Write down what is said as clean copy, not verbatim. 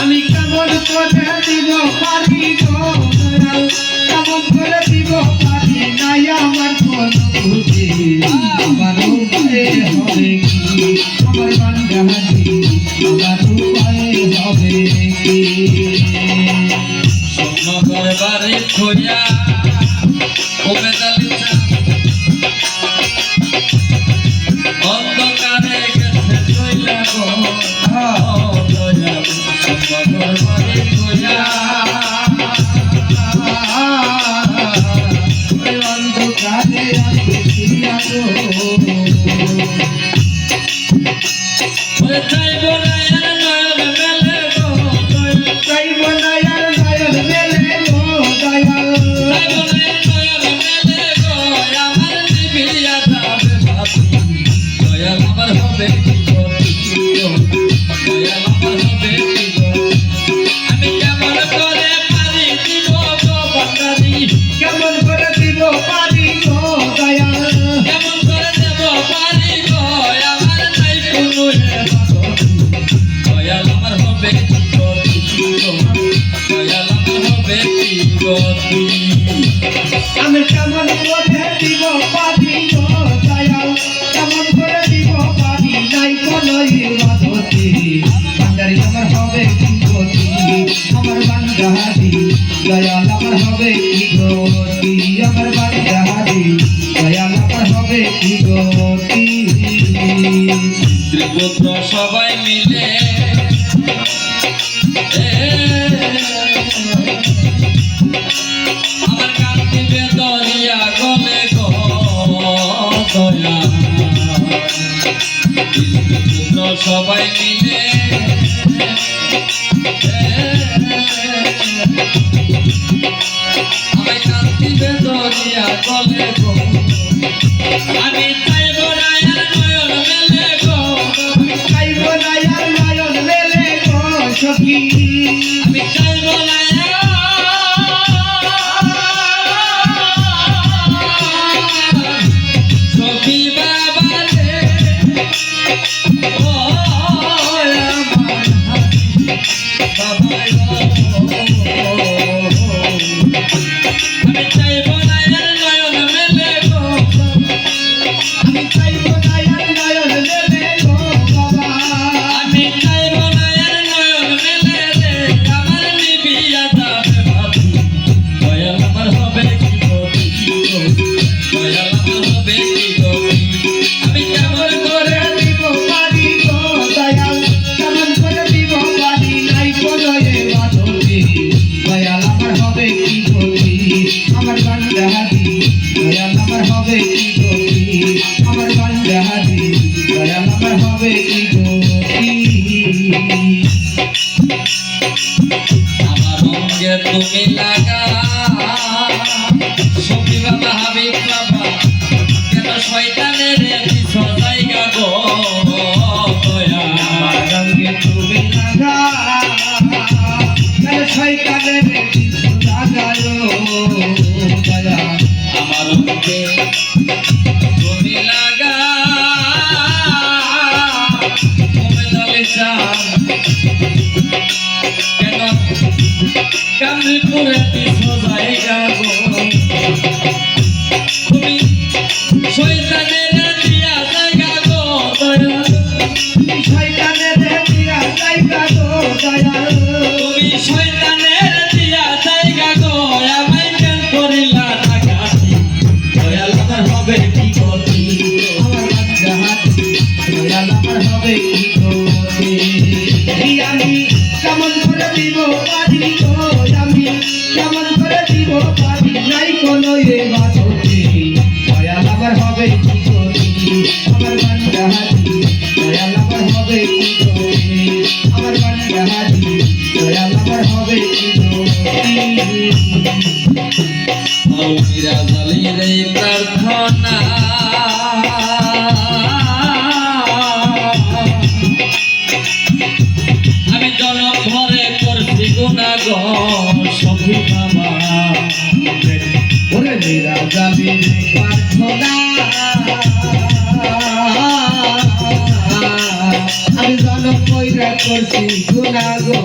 আমি কেমন করে দিব পারি গো দয়াল, কেমন করে দিব পারি নাই আমার কোন বুঝি, আমার উপায়ে হবে কি আমার বান্দাহারি, আমার উপায়ে হবে কি। স্বর্ণগর বাড়ি খোঁজা ওবে দালিচা অন্ধকারে গেছে চইলা গো দয়াল, স্বর্ণগর বাড়ি খোঁজা অন্ধকারে আছে ফিরিয়া গো, চাইব না আর নয়ন মেলে গো দয়াল, চাইব না আর নয়ন মেলে গো দয়াল, চাইব না নয়ন মেলে গো আমার নিবিয়া যাবে বাতি, দয়াল আমার হবে কি গতি গো, দয়াল আমার হবে কি গতি। আমি কেমন করে পারি দিব গো বান্দারি, কেমন করে দিব পারি গো দয়াল, কেমন করে দেব পারি গো আমার নাই কোনো হেফাজতি, দয়াল আমার হবে কি গতি গো, দয়াল আমার হবে কি গতি। আমি কেমন করে দিব পারি গো দয়াল, কেমন করে দিব পারি নাই কোনো ইবাদতি, বান্দারি আমার হবে কি গতি, আমার বান্দাহারি দয়াল আমার হবে কি গতি, আমার বান্দাহারি দয়াল আমার হবে কি গতি। ত্রিপুত্র সবাই মিলে আমার কান্দিবে দরিয়া গলে গো দয়া, ত্রিপুত্র সবাই মিলে আমার কান্দিবে দরিয়া গলে গো, আমি চাইব না আর নয়ন মেলে গো, চাইব না আর নয়ন মেলে গো সখী, আমি চাইব না সখী বাবা রে ও আমার বাবা আমি চাইব না আর নয়ন মেলে গো, আমি চাইব না আর নয়ন মেলে গো বাবা, আমি চাইব না আর নয়ন মেলে রে আমার নিবিয়া যাবে বাবু, দয়াল আমার হবে কি গতি গো, দয়াল আমার হবে কি গতি। আমি কেমন করে দিব পারি গো দয়াল, কেমন করে দিব পারি নাই কোনো ইবাদতি, দয়াল আমার হবে কি গতি, আমার বান্দাহারি দয়াল আমার হবে কি গতি, আমার বান্দাহারি দয়াল আমার হবে কি গতি। আমার অঙ্গে তুমি লাগা সখী বাবা হাবিব বাবা, কেন শয়তানের দিছ জায়গা গো দয়া, আমার রঙে তুমি লাগা, কেন শয়তানের কিছু লাগায় দয়া, আমার অঙ্গে তুমি লাগা তুমি দালিচা কেন কান্দি করে দিছ জায়গা গো, তুমি শয়তানের দিয়া জায়গা গো দয়া, শয়তানের দিয়া জায়গা গো দয়াল, তুমি শয়তানের দিয়া জায়গা গো আমায় কেন করিলা ডাকাতি, দয়াল আমার হবে কি গতি, আমার বান্দাহারি দয়াল আমার হবে কি গতি। আমি কেমন করে দিব পারি গো, আমি কেমন করে দিব পারি নাই কোনো ইবাদতি, দয়াল আমার হবে কি গতি, আমার বান্দাহারি দয়াল আমার হবে কি গতি, আমার বান্দাহারি দয়াল আমার হবে কি গতি। মৌমিরা জালির এই প্রার্থনা আমি জনম ভরে করছি গুনাহগার সখী বাবা, ওরে মেরা জালির প্রার্থনা আমি জনম কইরা করছি গুনাহ গো।